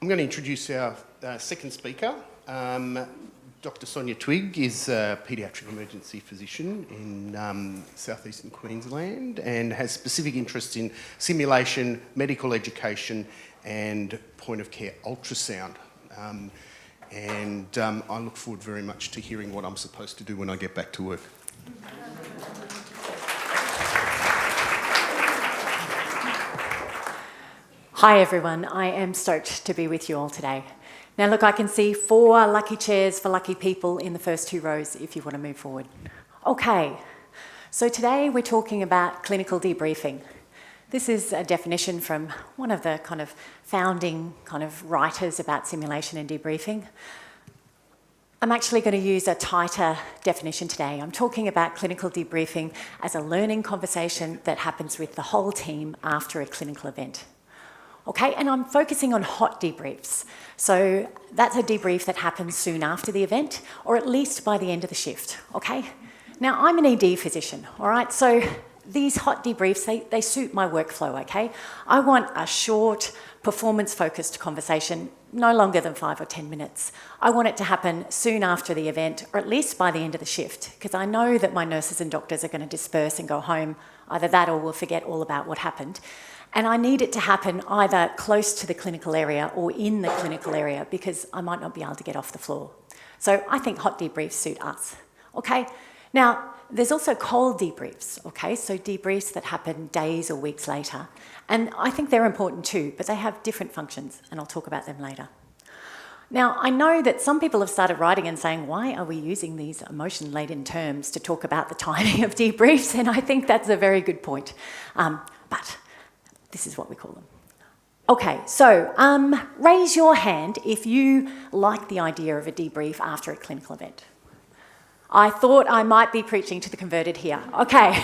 I'm going to introduce our second speaker. Dr. Sonia Twigg is a paediatric emergency physician in southeastern Queensland and has specific interest in simulation, medical education and point-of-care ultrasound. I look forward very much to hearing what I'm supposed to do when I get back to work. Hi everyone, I am stoked to be with you all today. Now look, I can see 4 lucky chairs for lucky people in the first 2 rows if you want to move forward. Okay, so today we're talking about clinical debriefing. This is a definition from one of the kind of founding writers about simulation and debriefing. I'm actually going to use a tighter definition today. I'm talking about clinical debriefing as a learning conversation that happens with the whole team after a clinical event. Okay, and I'm focusing on hot debriefs. So that's a debrief that happens soon after the event, or at least by the end of the shift, okay? Now, I'm an ED physician, all right? So these hot debriefs, they suit my workflow, okay? I want a short, performance-focused conversation, no longer than 5 or 10 minutes. I want it to happen soon after the event, or at least by the end of the shift, because I know that my nurses and doctors are going to disperse and go home, either that or we'll forget all about what happened. And I need it to happen either close to the clinical area or in the clinical area because I might not be able to get off the floor. So I think hot debriefs suit us, okay? Now, there's also cold debriefs, okay? So debriefs that happen days or weeks later. And I think they're important too, but they have different functions, and I'll talk about them later. Now, I know that some people have started writing and saying, why are we using these emotion-laden terms to talk about the timing of debriefs? And I think that's a very good point. But this is what we call them. Okay, so raise your hand if you like the idea of a debrief after a clinical event. I thought I might be preaching to the converted here. Okay,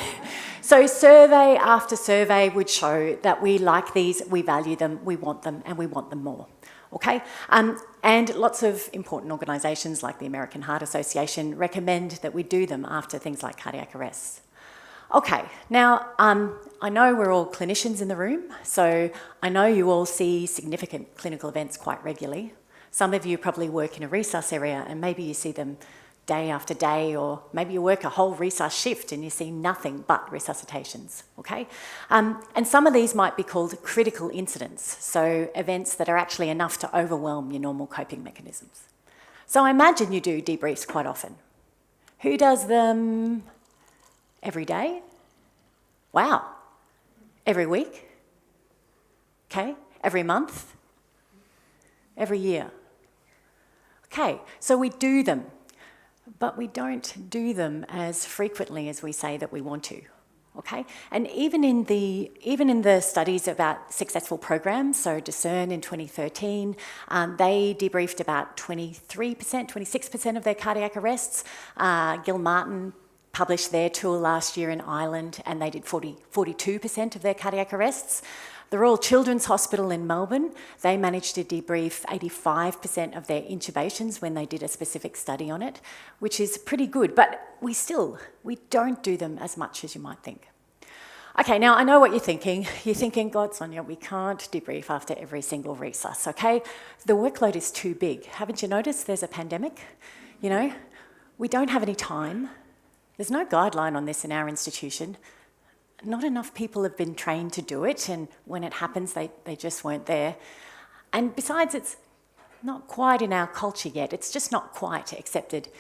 so survey after survey would show that we like these, we value them, we want them, and we want them more. Okay, and lots of important organisations like the American Heart Association recommend that we do them after things like cardiac arrests. Okay, now I know we're all clinicians in the room, so I know you all see significant clinical events quite regularly. Some of you probably work in a resus area and maybe you see them day after day, or maybe you work a whole resus shift and you see nothing but resuscitations, okay? And some of these might be called critical incidents, so events that are actually enough to overwhelm your normal coping mechanisms. So I imagine you do debriefs quite often. Who does them? Every day? Wow. Every week? Okay. Every month? Every year? Okay, so we do them, but we don't do them as frequently as we say that we want to. Okay, and even in the studies about successful programs, so Discern in 2013, they debriefed about 23%, 26% of their cardiac arrests. Gilmartin published their tool last year in Ireland and they did 42% of their cardiac arrests. The Royal Children's Hospital in Melbourne, they managed to debrief 85% of their intubations when they did a specific study on it, which is pretty good, but we don't do them as much as you might think. Okay, now I know what you're thinking. You're thinking, God, Sonia, we can't debrief after every single resus, okay? The workload is too big. Haven't you noticed there's a pandemic? You know, we don't have any time. There's no guideline on this in our institution. Not enough people have been trained to do it, and when it happens, they just weren't there. And besides, it's not quite in our culture yet. It's just not quite accepted.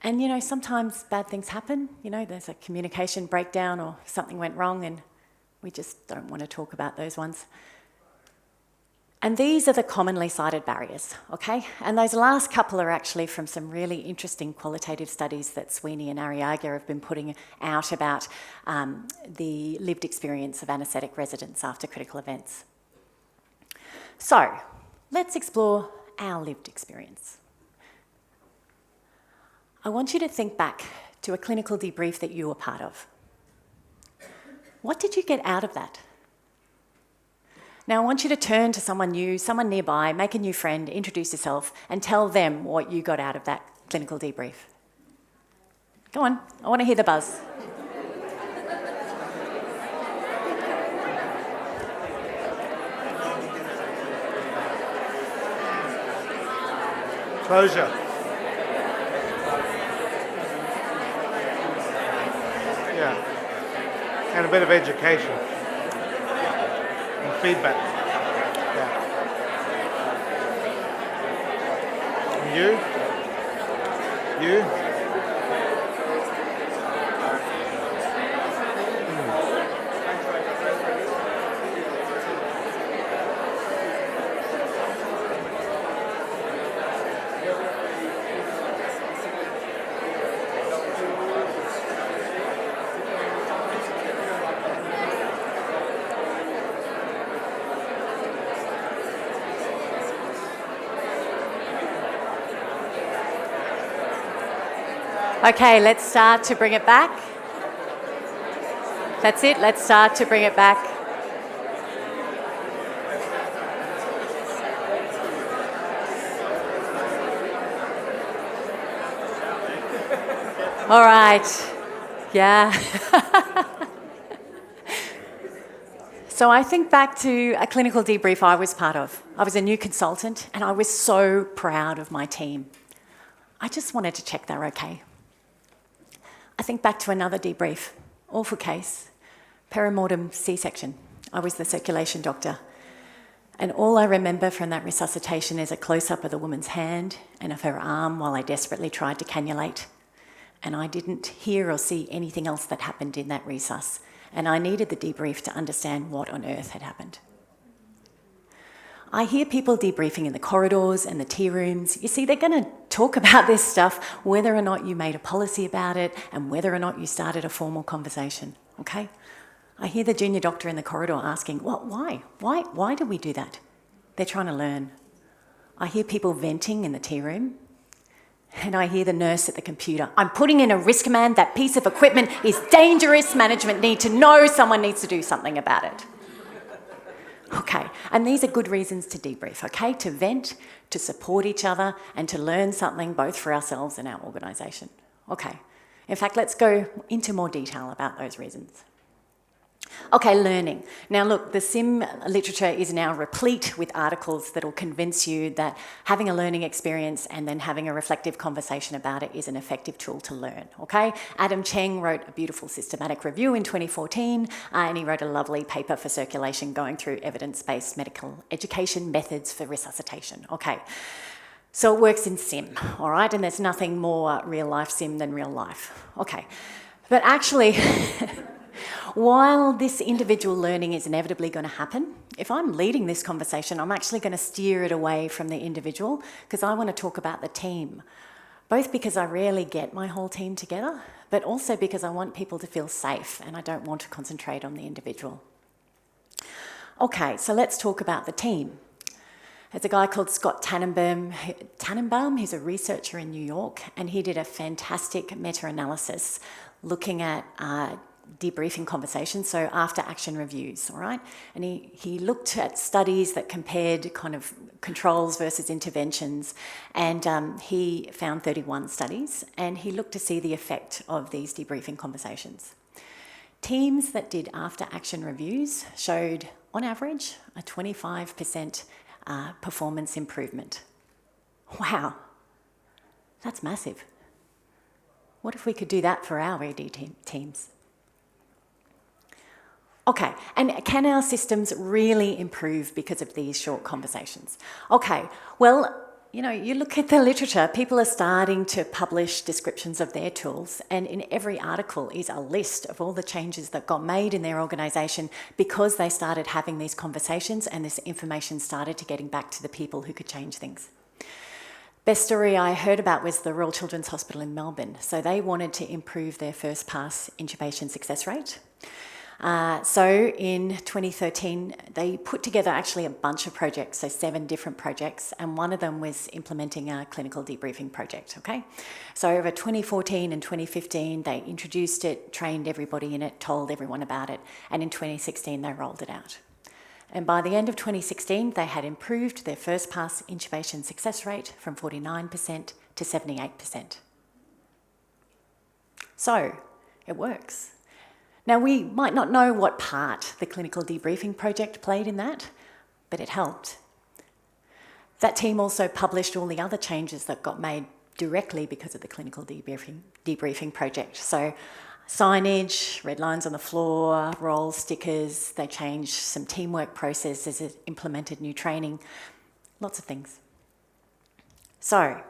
And, you know, sometimes bad things happen. You know, there's a communication breakdown or something went wrong, and we just don't want to talk about those ones. And these are the commonly cited barriers, okay? And those last couple are actually from some really interesting qualitative studies that Sweeney and Arriaga have been putting out about the lived experience of anaesthetic residents after critical events. So, let's explore our lived experience. I want you to think back to a clinical debrief that you were part of. What did you get out of that? Now, I want you to turn to someone new, someone nearby, make a new friend, introduce yourself, and tell them what you got out of that clinical debrief. Go on, I want to hear the buzz. Closure. Yeah. And a bit of education. And feedback. Yeah. And you? You? Okay, let's start to bring it back. That's it, let's start to bring it back. All right, yeah. So I think back to a clinical debrief I was part of. I was a new consultant and I was so proud of my team. I just wanted to check they're okay. I think back to another debrief, awful case, perimortem C-section. I was the circulation doctor. And all I remember from that resuscitation is a close-up of the woman's hand and of her arm while I desperately tried to cannulate. And I didn't hear or see anything else that happened in that resus. And I needed the debrief to understand what on earth had happened. I hear people debriefing in the corridors and the tea rooms. You see, they're going to talk about this stuff, whether or not you made a policy about it and whether or not you started a formal conversation, okay? I hear the junior doctor in the corridor asking, well, why? Why do we do that? They're trying to learn. I hear people venting in the tea room. And I hear the nurse at the computer, I'm putting in a risk command, that piece of equipment is dangerous, management need to know, someone needs to do something about it. Okay, and these are good reasons to debrief, okay? To vent, to support each other, and to learn something both for ourselves and our organisation. Okay, in fact, let's go into more detail about those reasons. Okay, learning. Now look, the SIM literature is now replete with articles that will convince you that having a learning experience and then having a reflective conversation about it is an effective tool to learn, okay? Adam Cheng wrote a beautiful systematic review in 2014 and he wrote a lovely paper for Circulation going through evidence-based medical education methods for resuscitation, okay? So it works in SIM, all right? And there's nothing more real-life SIM than real life, okay? But actually, while this individual learning is inevitably going to happen, if I'm leading this conversation, I'm actually going to steer it away from the individual because I want to talk about the team, both because I rarely get my whole team together, but also because I want people to feel safe and I don't want to concentrate on the individual. Okay, so let's talk about the team. There's a guy called Scott Tannenbaum, who's a researcher in New York, and he did a fantastic meta-analysis looking at debriefing conversations, so after action reviews, all right? And he looked at studies that compared kind of controls versus interventions, and he found 31 studies, and he looked to see the effect of these debriefing conversations. Teams that did after action reviews showed, on average, a 25% performance improvement. Wow, that's massive. What if we could do that for our ED teams? Okay, and can our systems really improve because of these short conversations? Okay, well, you know, you look at the literature, people are starting to publish descriptions of their tools, and in every article is a list of all the changes that got made in their organisation because they started having these conversations and this information started to getting back to the people who could change things. Best story I heard about was the Royal Children's Hospital in Melbourne. So they wanted to improve their first pass intubation success rate. So in 2013, they put together actually a bunch of projects, so 7 different projects, and one of them was implementing a clinical debriefing project, okay? So over 2014 and 2015, they introduced it, trained everybody in it, told everyone about it, and in 2016, they rolled it out. And by the end of 2016, they had improved their first pass intubation success rate from 49% to 78%. So it works. Now, we might not know what part the clinical debriefing project played in that, but it helped. That team also published all the other changes that got made directly because of the clinical debriefing project. So signage, red lines on the floor, roll stickers, they changed some teamwork processes, implemented new training, lots of things. So,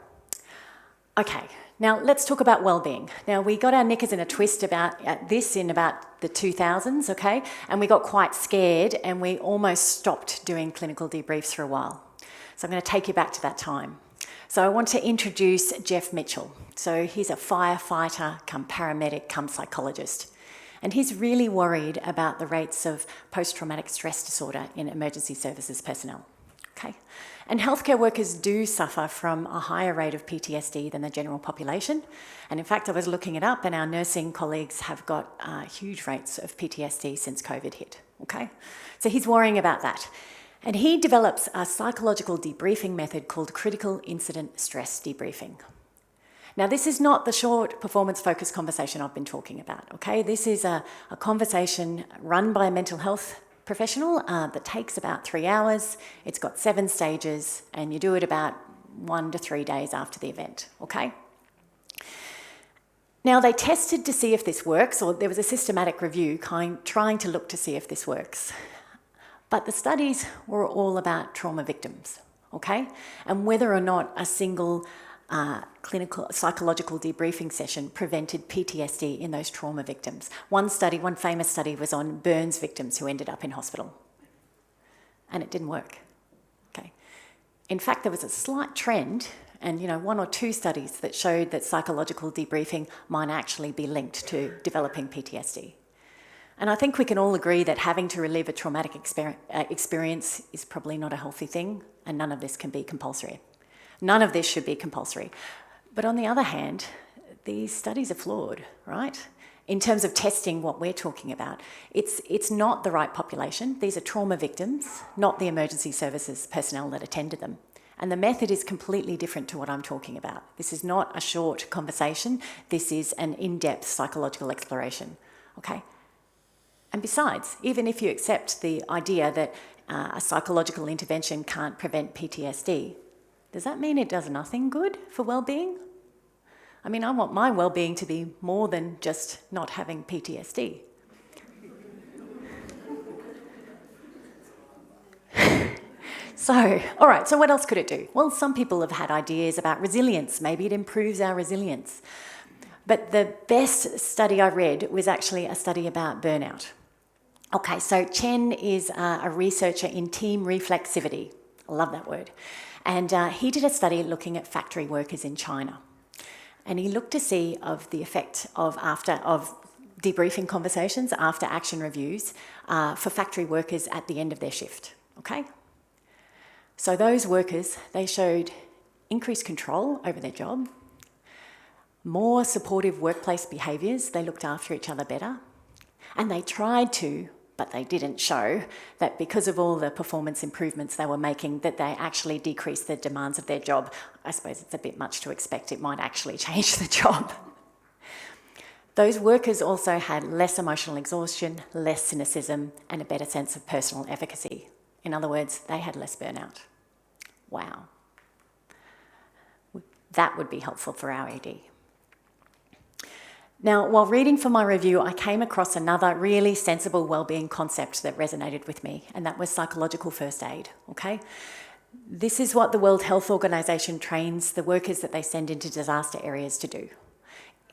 okay, now let's talk about wellbeing. Now we got our knickers in a twist at this in about the 2000s, okay, and we got quite scared and we almost stopped doing clinical debriefs for a while. So I'm going to take you back to that time. So I want to introduce Jeff Mitchell. So he's a firefighter come paramedic come psychologist. And he's really worried about the rates of post-traumatic stress disorder in emergency services personnel. Okay? And healthcare workers do suffer from a higher rate of PTSD than the general population. And in fact, I was looking it up and our nursing colleagues have got huge rates of PTSD since COVID hit. Okay? So he's worrying about that. And he develops a psychological debriefing method called critical incident stress debriefing. Now, this is not the short performance-focused conversation I've been talking about, okay? This is a conversation run by a mental health professional that takes about 3 hours. It's got 7 stages, and you do it about 1 to 3 days after the event, okay? Now, they tested to see if this works, or there was a systematic review trying to look to see if this works. But the studies were all about trauma victims, okay? And whether or not a single clinical psychological debriefing session prevented PTSD in those trauma victims. One famous study was on burns victims who ended up in hospital. And it didn't work, okay? In fact, there was a slight trend and 1 or 2 studies that showed that psychological debriefing might actually be linked to developing PTSD. And I think we can all agree that having to relive a traumatic experience is probably not a healthy thing, and none of this can be compulsory. None of this should be compulsory. But on the other hand, these studies are flawed, right? In terms of testing what we're talking about, it's not the right population. These are trauma victims, not the emergency services personnel that attended them. And the method is completely different to what I'm talking about. This is not a short conversation. This is an in-depth psychological exploration, okay? And besides, even if you accept the idea that a psychological intervention can't prevent PTSD, does that mean it does nothing good for well-being? I mean, I want my well-being to be more than just not having PTSD. So, all right, so what else could it do? Well, some people have had ideas about resilience. Maybe it improves our resilience. But the best study I read was actually a study about burnout. Okay, so Chen is a researcher in team reflexivity. I love that word. And he did a study looking at factory workers in China. And he looked to see of the effect of debriefing conversations after action reviews for factory workers at the end of their shift, okay? So those workers, they showed increased control over their job, more supportive workplace behaviours, they looked after each other better, and they tried to, but they didn't show that because of all the performance improvements they were making, that they actually decreased the demands of their job. I suppose it's a bit much to expect it might actually change the job. Those workers also had less emotional exhaustion, less cynicism, and a better sense of personal efficacy. In other words, they had less burnout. Wow. That would be helpful for our ED. Now, while reading for my review, I came across another really sensible wellbeing concept that resonated with me, and that was psychological first aid, okay? This is what the World Health Organization trains the workers that they send into disaster areas to do.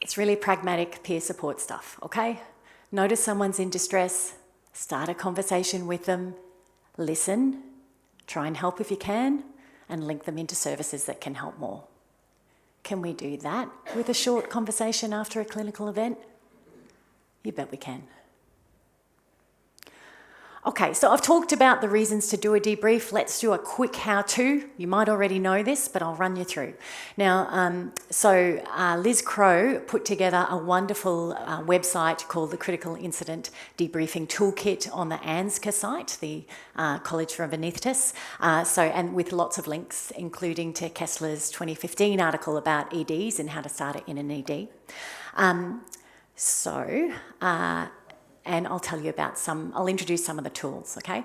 It's really pragmatic peer support stuff, okay? Notice someone's in distress, start a conversation with them, listen, try and help if you can, and link them into services that can help more. Can we do that with a short conversation after a clinical event? You bet we can. Okay, so I've talked about the reasons to do a debrief. Let's do a quick how-to. You might already know this, but I'll run you through. Now, Liz Crow put together a wonderful website called the Critical Incident Debriefing Toolkit on the ANZCA site, the College for Anaesthetists, and with lots of links, including to Kessler's 2015 article about EDs and how to start it in an ED. And I'll tell you about I'll introduce some of the tools, okay?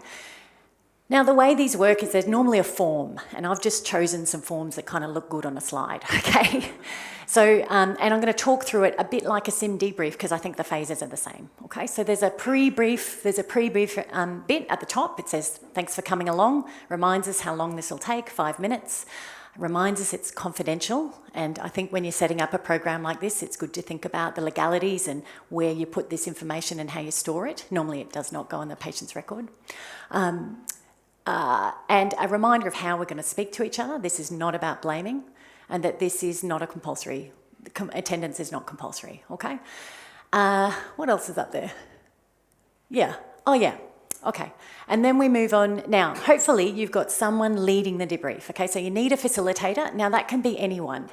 Now, the way these work is there's normally a form, and I've just chosen some forms that kind of look good on a slide, okay? So, and I'm going to talk through it a bit like a sim debrief because I think the phases are the same, okay? So there's a pre-brief bit at the top. It says, thanks for coming along, reminds us how long this will take, 5 minutes, reminds us it's confidential, and I think when you're setting up a program like this, it's good to think about the legalities and where you put this information and how you store it. Normally it does not go on the patient's record. And a reminder of how we're going to speak to each other. This is not about blaming, and that this is not a compulsory, attendance is not compulsory, okay? What else is up there? Yeah, oh yeah, okay. And then we move on. Now, hopefully you've got someone leading the debrief, okay? So you need a facilitator. Now that can be anyone.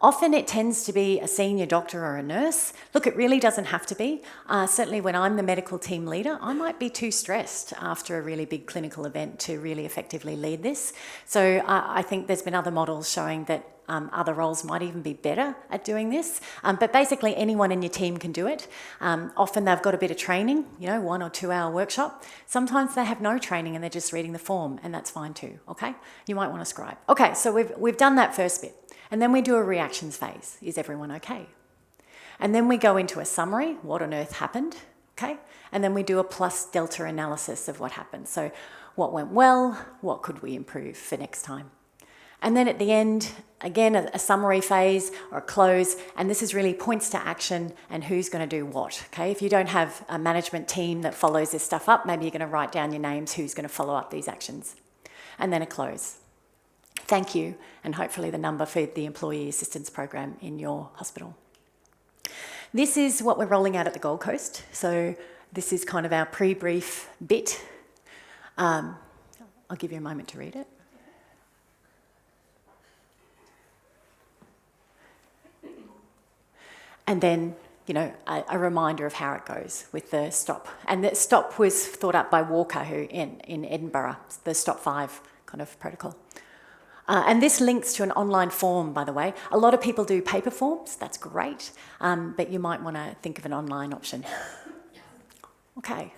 Often it tends to be a senior doctor or a nurse. Look, it really doesn't have to be. Certainly when I'm the medical team leader, I might be too stressed after a really big clinical event to really effectively lead this. So I think there's been other models showing that other roles might even be better at doing this. But basically anyone in your team can do it. Often they've got a bit of training, 1 or 2 hour workshop. Sometimes they have no training and they're just reading the form, and that's fine too, okay? You might want to scribe. Okay, so we've done that first bit. And then we do a reactions phase. Is everyone okay? And then we go into a summary, what on earth happened, okay? And then we do a plus delta analysis of what happened. So what went well, what could we improve for next time? And then at the end, again, a summary phase or a close, and this is really points to action and who's going to do what, okay? If you don't have a management team that follows this stuff up, maybe you're going to write down your names, who's going to follow up these actions. And then a close. Thank you, and hopefully the number for the employee assistance program in your hospital. This is what we're rolling out at the Gold Coast. So this is kind of our pre-brief bit. I'll give you a moment to read it. And then, a reminder of how it goes with the stop. And the stop was thought up by Walker, who in Edinburgh, the stop 5 kind of protocol. And this links to an online form, by the way. A lot of people do paper forms, that's great, but you might want to think of an online option. Okay.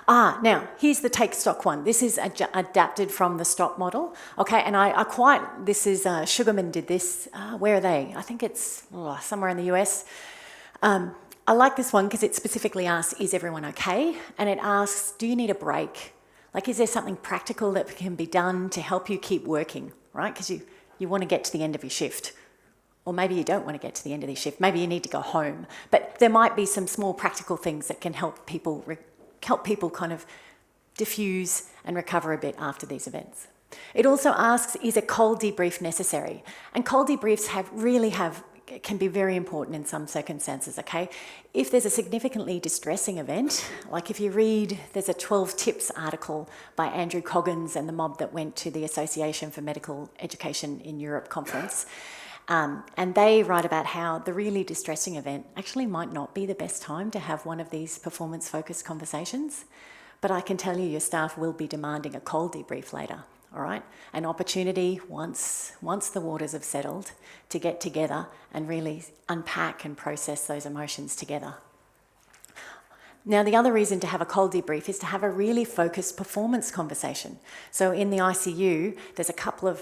Now, here's the take stock one. This is adapted from the stop model. Okay, and this is, Sugarman did this. Where are they? I think it's somewhere in the US. I like this one because it specifically asks, is everyone okay? And it asks, do you need a break? Like, is there something practical that can be done to help you keep working, right? Because you want to get to the end of your shift. Or maybe you don't want to get to the end of your shift. Maybe you need to go home. But there might be some small practical things that can help people kind of diffuse and recover a bit after these events. It also asks, is a cold debrief necessary? And cold debriefs can be very important in some circumstances, okay? If there's a significantly distressing event, like if you read, there's a 12 tips article by Andrew Coggins and the mob that went to the Association for Medical Education in Europe conference, and they write about how the really distressing event actually might not be the best time to have one of these performance-focused conversations, but I can tell you your staff will be demanding a cold debrief later, all right? An opportunity once the waters have settled to get together and really unpack and process those emotions together. Now, the other reason to have a cold debrief is to have a really focused performance conversation. So in the ICU, there's a couple of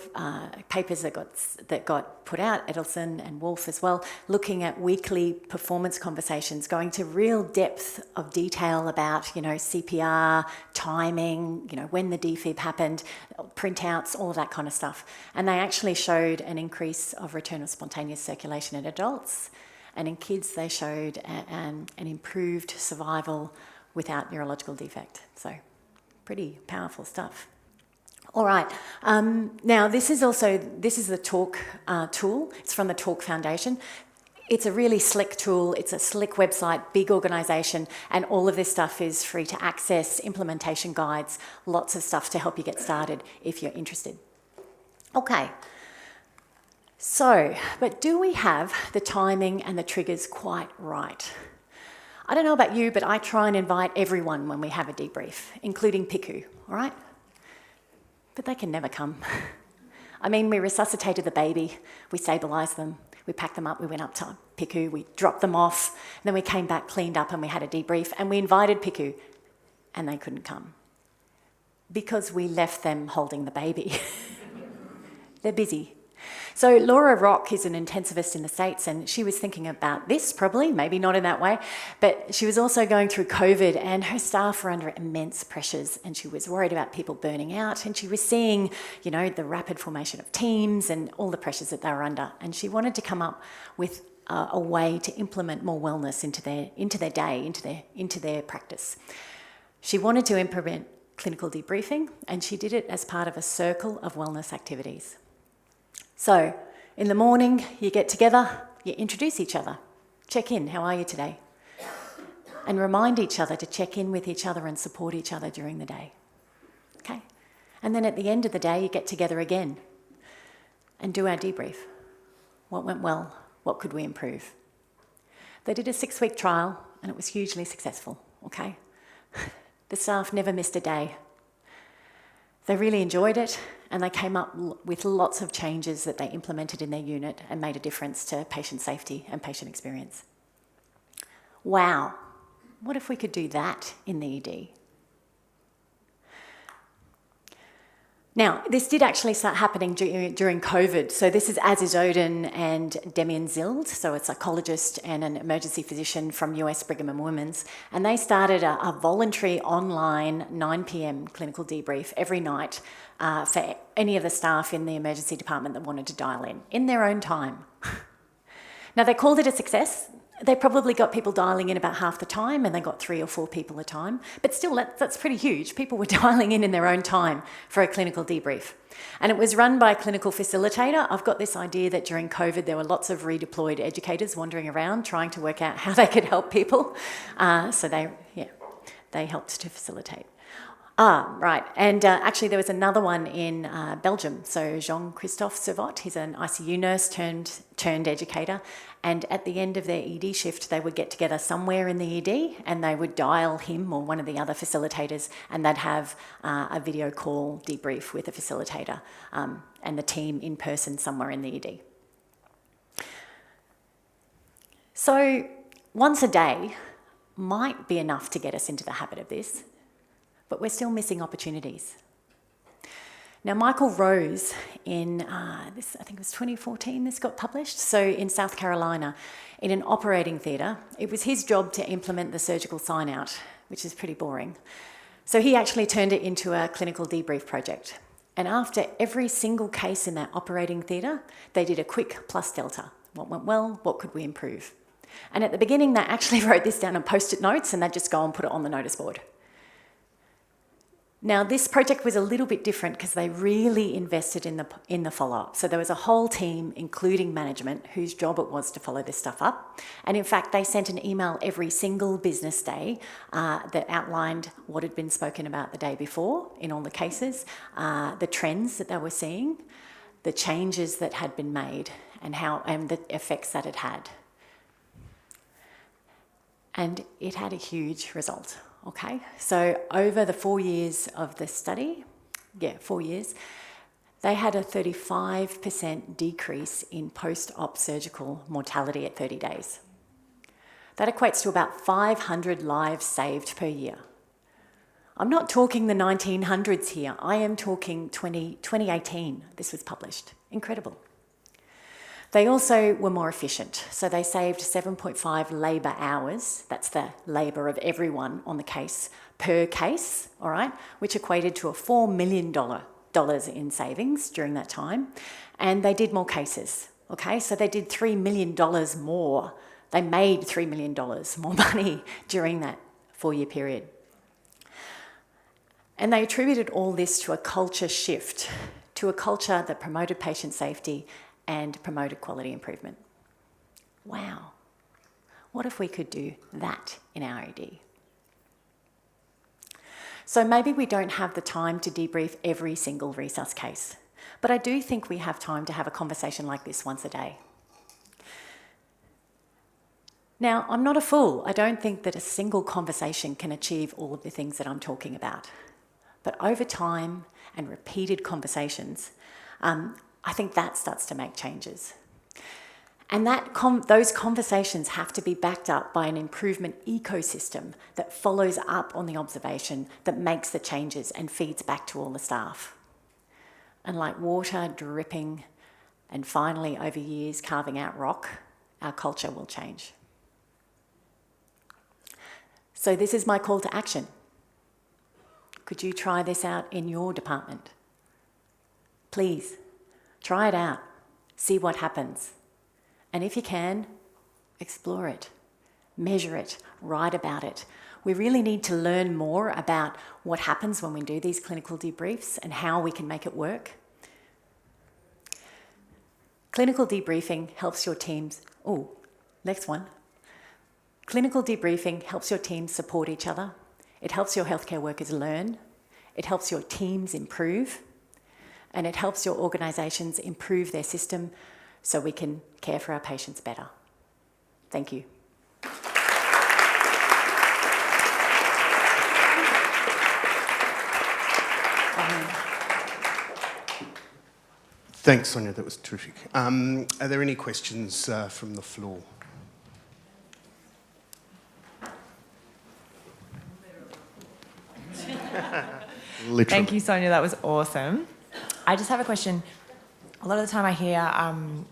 papers that got put out, Edelson and Wolf as well, looking at weekly performance conversations, going to real depth of detail about, CPR, timing, when the defib happened, printouts, all of that kind of stuff. And they actually showed an increase of return of spontaneous circulation in adults. And in kids, they showed an improved survival without neurological defect. So pretty powerful stuff. All right. Now, this is the Talk tool. It's from the Talk Foundation. It's a really slick tool. It's a slick website, big organisation, and all of this stuff is free to access, implementation guides, lots of stuff to help you get started if you're interested. Okay. So, but do we have the timing and the triggers quite right? I don't know about you, but I try and invite everyone when we have a debrief, including PICU, all right? But they can never come. I mean, we resuscitated the baby, we stabilised them, we packed them up, we went up to PICU, we dropped them off, and then we came back, cleaned up, and we had a debrief, and we invited PICU, and they couldn't come. because we left them holding the baby. They're busy. So Laura Rock is an intensivist in the States, and she was thinking about this probably, maybe not in that way, but she was also going through COVID and her staff were under immense pressures and she was worried about people burning out, and she was seeing, the rapid formation of teams and all the pressures that they were under, and she wanted to come up with a way to implement more wellness into their day, into their practice. She wanted to implement clinical debriefing, and she did it as part of a circle of wellness activities. So, in the morning, you get together, you introduce each other, check in, how are you today? And remind each other to check in with each other and support each other during the day. Okay? And then at the end of the day, you get together again and do our debrief. What went well? What could we improve? They did a 6-week trial and it was hugely successful, okay? The staff never missed a day. They really enjoyed it, and they came up with lots of changes that they implemented in their unit and made a difference to patient safety and patient experience. Wow, what if we could do that in the ED? Now, this did actually start happening during COVID. So this is Aziz Odin and Demian Zild, so a psychologist and an emergency physician from US Brigham and Women's, and they started a voluntary online 9 p.m. clinical debrief every night for any of the staff in the emergency department that wanted to dial in their own time. Now, they called it a success. They probably got people dialing in about half the time, and they got 3 or 4 people a time. But still, that's pretty huge. People were dialing in their own time for a clinical debrief. And it was run by a clinical facilitator. I've got this idea that during COVID, there were lots of redeployed educators wandering around trying to work out how they could help people. So they helped to facilitate. Right. And actually, there was another one in Belgium. So Jean-Christophe Servot, he's an ICU nurse turned educator. And at the end of their ED shift, they would get together somewhere in the ED and they would dial him or one of the other facilitators, and they'd have a video call debrief with a facilitator and the team in person somewhere in the ED. So once a day might be enough to get us into the habit of this, but we're still missing opportunities. Now, Michael Rose, in this, I think it was 2014, this got published. So in South Carolina, in an operating theatre, it was his job to implement the surgical sign-out, which is pretty boring. So he actually turned it into a clinical debrief project. And after every single case in that operating theatre, they did a quick plus delta. What went well? What could we improve? And at the beginning, they actually wrote this down on post-it notes, and they'd just go and put it on the notice board. Now, this project was a little bit different because they really invested in the follow-up. So there was a whole team, including management, whose job it was to follow this stuff up. And in fact, they sent an email every single business day that outlined what had been spoken about the day before in all the cases, the trends that they were seeing, the changes that had been made, and the effects that it had. And it had a huge result. Okay, so over the 4 years of the study, 4 years, they had a 35% decrease in post-op surgical mortality at 30 days. That equates to about 500 lives saved per year. I'm not talking the 1900s here, I am talking 2018, this was published. Incredible. They also were more efficient, so they saved 7.5 labour hours, that's the labour of everyone on the case, per case, all right, which equated to a $4 million in savings during that time, and they did more cases, okay, so they did $3 million more, they made $3 million more money during that 4-year period. And they attributed all this to a culture shift, to a culture that promoted patient safety and promoted quality improvement. Wow. What if we could do that in our ED? So maybe we don't have the time to debrief every single resus case, but I do think we have time to have a conversation like this once a day. Now, I'm not a fool. I don't think that a single conversation can achieve all of the things that I'm talking about. But over time and repeated conversations, I think that starts to make changes. And those conversations have to be backed up by an improvement ecosystem that follows up on the observation, that makes the changes and feeds back to all the staff. And like water dripping and finally over years carving out rock, our culture will change. So this is my call to action. Could you try this out in your department? Please, try it out. See what happens. And if you can, explore it, measure it, write about it. We really need to learn more about what happens when we do these clinical debriefs and how we can make it work. Clinical debriefing helps your teams... next one. Clinical debriefing helps your teams support each other. It helps your healthcare workers learn. It helps your teams improve. And it helps your organisations improve their system so we can care for our patients better. Thank you. Thanks, Sonia, that was terrific. Are there any questions from the floor? Literally. Thank you, Sonia. That was awesome. I just have a question. A lot of the time I hear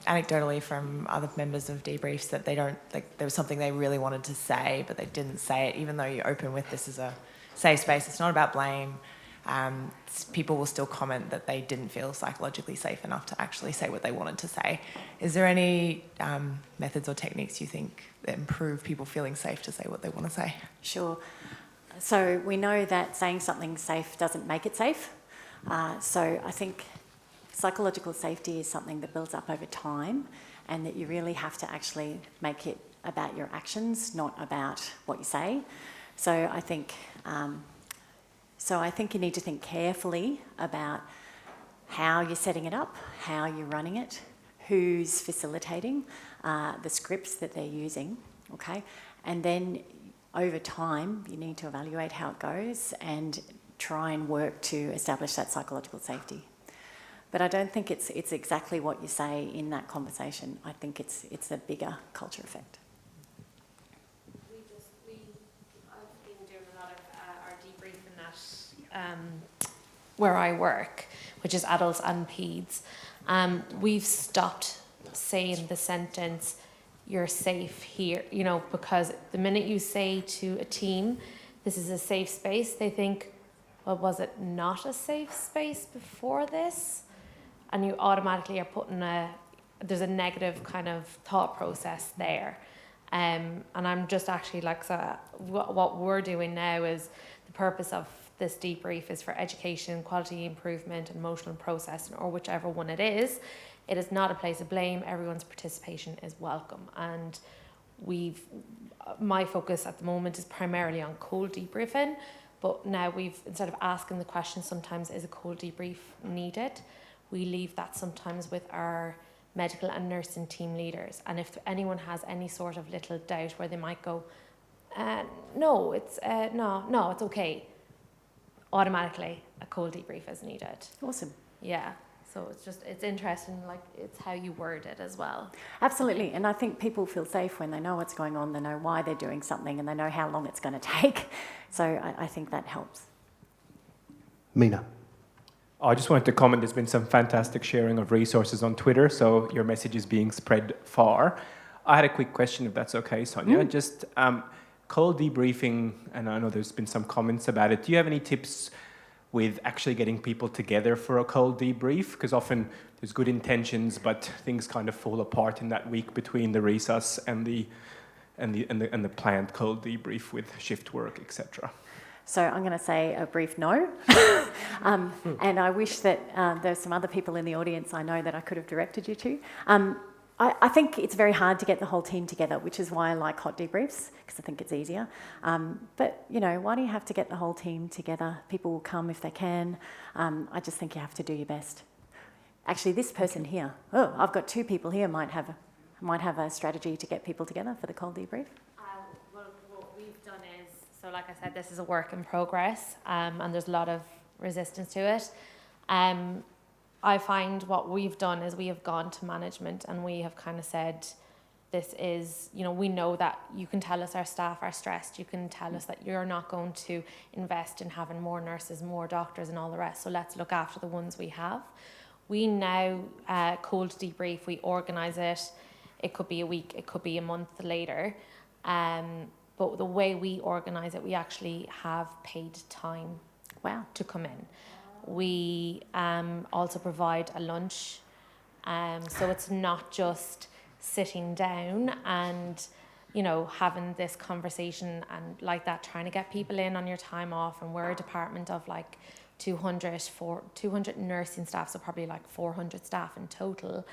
anecdotally from other members of debriefs that they don't, like, there was something they really wanted to say, but they didn't say it, even though you open with this as a safe space. It's not about blame. People will still comment that they didn't feel psychologically safe enough to actually say what they wanted to say. Is there any methods or techniques you think that improve people feeling safe to say what they want to say? Sure. So we know that saying something safe doesn't make it safe. So I think psychological safety is something that builds up over time, and that you really have to actually make it about your actions, not about what you say. So I think you need to think carefully about how you're setting it up, how you're running it, who's facilitating, the scripts that they're using, okay? And then over time, you need to evaluate how it goes and try and work to establish that psychological safety. But I don't think it's exactly what you say in that conversation. I think it's a bigger culture effect. I've been doing a lot of our debriefing at where I work, which is adults and peds. We've stopped saying the sentence, "You're safe here," because the minute you say to a team, "This is a safe space," they think, well, was it not a safe space before this? And you automatically are putting there's a negative kind of thought process there. And I'm just actually what we're doing now is the purpose of this debrief is for education, quality improvement, and emotional processing, or whichever one it is. It is not a place of blame. Everyone's participation is welcome. And my focus at the moment is primarily on cold debriefing, but now instead of asking the question sometimes, is a cold debrief needed? We leave that sometimes with our medical and nursing team leaders. And if anyone has any sort of little doubt where they might go, no, it's okay. Automatically, a cold debrief is needed. Awesome. Yeah. So it's interesting, it's how you word it as well. Absolutely. And I think people feel safe when they know what's going on, they know why they're doing something, and they know how long it's going to take. So I think that helps. Mina. I just wanted to comment, there's been some fantastic sharing of resources on Twitter, so your message is being spread far. I had a quick question, if that's okay, Sonia. Just cold debriefing, and I know there's been some comments about it. Do you have any tips with actually getting people together for a cold debrief? Because often there's good intentions, but things kind of fall apart in that week between the resus and the planned cold debrief with shift work, etc. So I'm going to say a brief no. And I wish that there's some other people in the audience I know that I could have directed you to. I think it's very hard to get the whole team together, which is why I like hot debriefs, because I think it's easier. But, why do you have to get the whole team together? People will come if they can. I just think you have to do your best. Actually, this person here, I've got two people here, might have a strategy to get people together for the cold debrief. Well, what we've done is, so like I said, this is a work in progress, and there's a lot of resistance to it. I find what we've done is we have gone to management and we have kind of said, this is, you know, we know that you can tell us our staff are stressed. You can tell us that you're not going to invest in having more nurses, more doctors and all the rest. So let's look after the ones we have. We now cold debrief, we organise it. It could be a week, it could be a month later. But the way we organise it, we actually have paid time to come in. We also provide a lunch. So it's not just sitting down and, you know, having this conversation and like that, trying to get people in on your time off. And we're a department of like 200 nursing staff, so probably like 400 staff in total.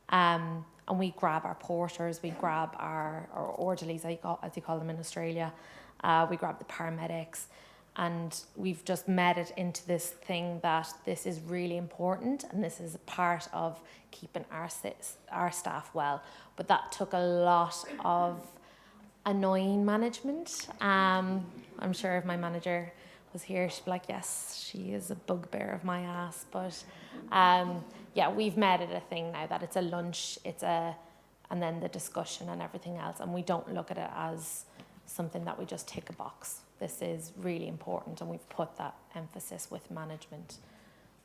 And we grab our porters, we grab our orderlies, as you call them in Australia. We grab the paramedics. And we've just made it into this thing that this is really important and this is a part of keeping our staff well. But that took a lot of annoying management. I'm sure if my manager was here, she'd be like, yes, she is a bugbear of my ass. But yeah, we've made it a thing now that it's a lunch, and then the discussion and everything else. And we don't look at it as something that we just tick a box. This is really important, and we've put that emphasis with management.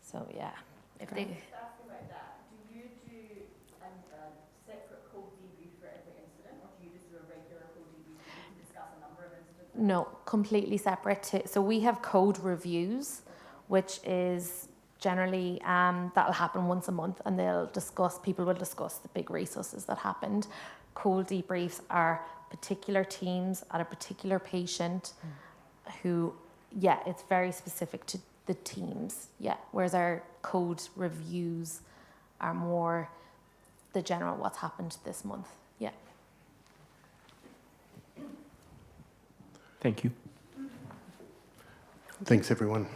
So yeah, if they. Ask about that. Do you do a separate cold debrief for every incident, or do you just do a regular cold debrief so you can discuss a number of incidents? No, completely separate. So we have code reviews, which is generally that'll happen once a month, and people will discuss the big resuses that happened. Cold debriefs are particular teams at a particular patient who, it's very specific to the teams, whereas our code reviews are more the general what's happened this month. Thank you. Thanks, everyone.